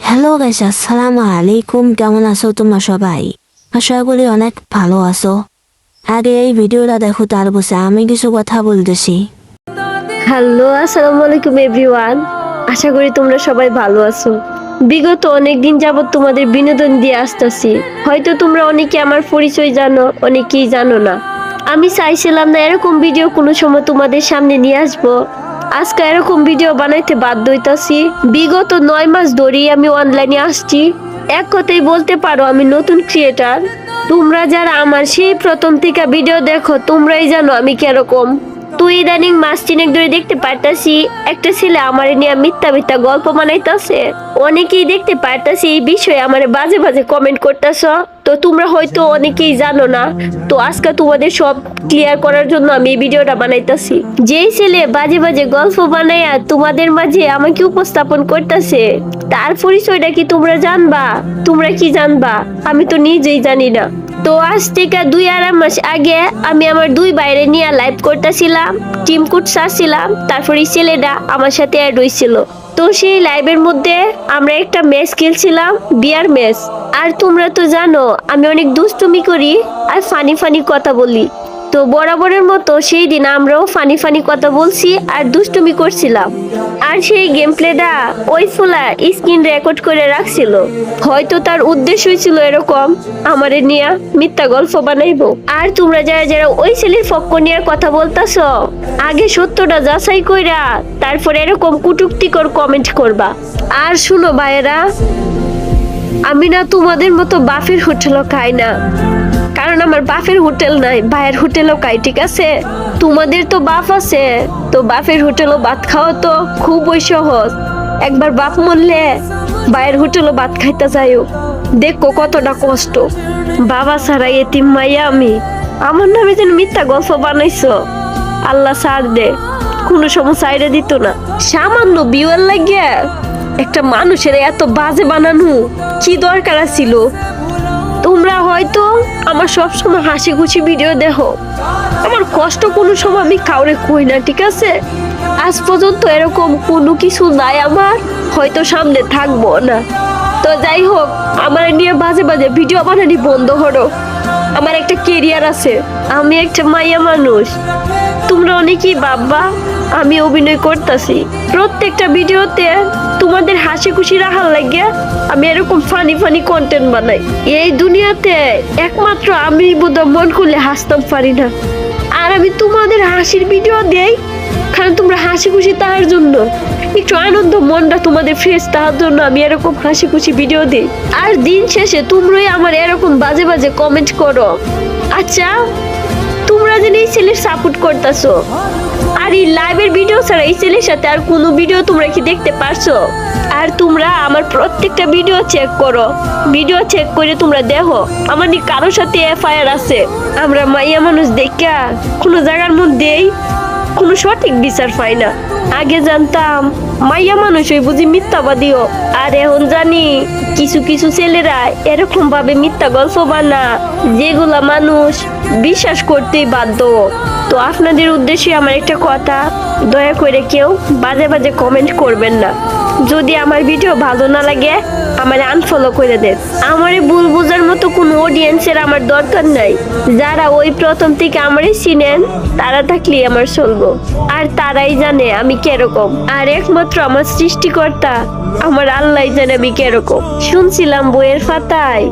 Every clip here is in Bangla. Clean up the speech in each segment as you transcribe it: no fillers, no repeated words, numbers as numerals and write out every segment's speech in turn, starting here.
হ্যালো গাইস, আসসালামু আলাইকুম। কেমন আছো তোমরা সবাই? আশা করি অনেক ভালো আছো। আগে এই ভিডিওটা দেখো, তার বসে আমি কিছু কথা বলতেছি। হ্যালো, আসসালামু আলাইকুম এভরিওয়ান। আশা করি তোমরা সবাই ভালো আছো। বিগত অনেক দিন যাবত তোমাদের বিনোদন দিয়ে আসতেছি। হয়তো তোমরা অনেকে আমার পরিচয় জানো, অনেকেই জানো না। আমি চাইছিলাম না এরকম ভিডিও কোনো সময় তোমাদের সামনে নিয়ে আসবো। আজকে এরকম ভিডিও বানাইতে বাধ্য হইতাছি। বিগত 9 মাস ধরেই আমি অনলাইনে আসছি। এক কথাই বলতে পারো আমি নতুন ক্রিয়েটার। তোমরা যারা আমার সেই প্রথম থেকে ভিডিও দেখো, তোমরাই জানো আমি কিরকম। তুই ইদানিং মাস 3 ধরে দেখতে পারতাছি একটা ছেলে আমারে নিয়ে মিথ্যা মিথ্যা গল্প বানাইতাছে। অনেকেই দেখতে পারতাছি এই বিষয়ে আমারে বাজে বাজে কমেন্ট করতেছ। তো তোমরা হয়তো অনেকেই জানো না। তো আজকে তোমাদের সব ক্লিয়ার করার জন্য আমি এই ভিডিওটা বানাইতাছি। যেই ছেলে বাজে বাজে গল্প বানাইয়া তোমাদের মাঝে আমাকে উপস্থাপন করতেছে, তার পরিচয়টা কি তোমরা জানবা? তোমরা কি জানবা? আমি তো নিজেই জানি না। তো আজ থেকে 2-2.5 মাস আগে আমি আমার 2 বাইরে নিয়ে লাইভ করতেছিলাম, টিম কোড সারছিলাম। তারপর এই ছেলেটা আমার সাথে অ্যাড হয়েছিল। তো সেই লাইভের মধ্যে আমরা একটা ম্যাচ খেলছিলাম, বিয়ার ম্যাচ। আর তোমরা তো জানো আমি অনেক দুষ্টুমি করি আর ফানি ফানি কথা বলি। তো বরাবরের মতো সেই দিন আমরাও ফানি ফানি কথা বলছি আর দুষ্টুমি করছিলাম। আর সেই গেম প্লেটা ওই ফুলা স্ক্রিন রেকর্ড করে রাখছিল। হয়তো তার উদ্দেশ্যই ছিল এরকম আমারে নিয়ে মিথ্যা গল্প বানাইবো। আর তোমরা যারা যারা ওই ছেলের পক্ষ নিয়ে কথা বলতাছ, আগে সত্যটা যাচাই কইরা তারপরে এরকম কুটুক্তিকর কমেন্ট করবা। আর শুনো ভাইয়েরা, আমি না তোমাদের মতো বাফের হোটেলও খাই না। কারণ আমার বাফের হোটেল নাই, ভাইয়ের হোটেলও খাই, ঠিক আছে? তোমাদের তো বাপ আছে, তো বাপের হোটেলও ভাত খাওয়া তো খুবই সহজ। একবার বাপ মরলে ভাইয়ের হোটেলও ভাত খাইতে যাইও, দেখো কতটা কষ্ট। বাবা ছাড়া এতিম মাইয়া আমি। আমার নামে যেন মিথ্যা গল্প বানাইছো, আল্লাহ ছাড় দে, কোনো সময় সাইডে দিত না। সামান্য বিয়ের লাগিয়া একটা মানুষের এত বাজে বানানো কি দরকার ছিল? তোমরা হয়তো আমার সবসময় হাসি খুশি ভিডিও দেখো, আমার কষ্ট কোনো সময় আমি কাউরে কই না, ঠিক আছে? আজ পর্যন্ত এরকম কোনো কিছু নাই আমার, হয়তো সামনে থাকবো না। তো যাই হোক, আমার নিয়ে বাজে বাজে ভিডিও বানানি বন্ধ করো। আমার একটা কেরিয়ার আছে, আমি একটা মাইয়া মানুষ। তোমরা অনেকেই ভাববা আমি অভিনয় করতেছি। প্রত্যেকটা ভিডিওতে তোমাদের হাসি খুশি রাখার লাগে আমি এরকম ফানি ফানি কন্টেন্ট বানাই। এই দুনিয়াতে একমাত্র আমি বোধহয় মন করলে হাসতাম পারি না। আর আমি তোমাদের হাসির ভিডিও দেই কারণ তোমরা হাসি খুশি তার জন্য, একটু আনন্দ মনটা তোমাদের ফ্রেশ তার জন্য আমি এরকম হাসি খুশি ভিডিও দিই। আর দিন শেষে তোমরাই আমার এরকম বাজে বাজে কমেন্ট করো। আচ্ছা, তোমরা যেন এই ছেলের সাপোর্ট করতেছো, আর এই লাইভের ভিডিও ছাড়া এই ছেলের সাথে আর কোনো ভিডিও তোমরা কি দেখতে পারছো? আর তোমরা আমার প্রত্যেকটা ভিডিও চেক করো, ভিডিও চেক করে তোমরা দেখো আমার নি কারোর সাথে এফআইআর আছে। আমরা মাইয়া মানুষ দেখা কোনো জায়গার মধ্যেই কোনো সঠিক বিচার পাই না। আগে জানতাম মাইয়া মানুষ ওই বুঝি মিথ্যাবাদীও, আর এখন জানি কিছু কিছু ছেলেরা এরকম ভাবে মিথ্যা গল্প বানা যেগুলা মানুষ বিশ্বাস করতেই বাধ্য। তো আপনাদের উদ্দেশ্যে আমার একটা কথা, দয়া করে কেউ বাজে বাজে কমেন্ট করবেন না। যদি আমার ভিডিও ভালো না লাগে আমার আনফলো করে দেন। আমারে ভুল বোঝার মতো কোনো অডিয়েন্সের আমার দরকার নাই। যারা ওই প্রথম থেকে আমারে চিনেন তারা থাকলেই আমার চলবো, আর তারাই জানে আমি কিরকম। আর একমাত্র আমার সৃষ্টিকর্তা আমার আল্লাহ জানে আমি কিরকম। শুনছিলাম বইয়ের পাতায়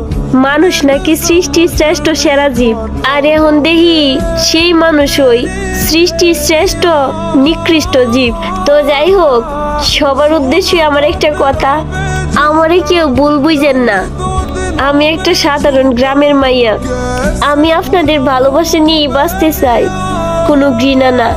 মানুষ নাকি সৃষ্টির শ্রেষ্ঠ সেরা জীব, আর এখন দেখি সেই মানুষই সৃষ্টির শ্রেষ্ঠ নিকৃষ্ট জীব। তো যাই হোক, সবার উদ্দেশ্যে আমার একটা কথা, আমারে কেউ ভুল বুঝেন না। আমি একটা সাধারণ গ্রামের মাইয়া, আমি আপনাদের ভালোবাসা নিয়েই বাঁচতে চাই, কোনো ঘৃণা না।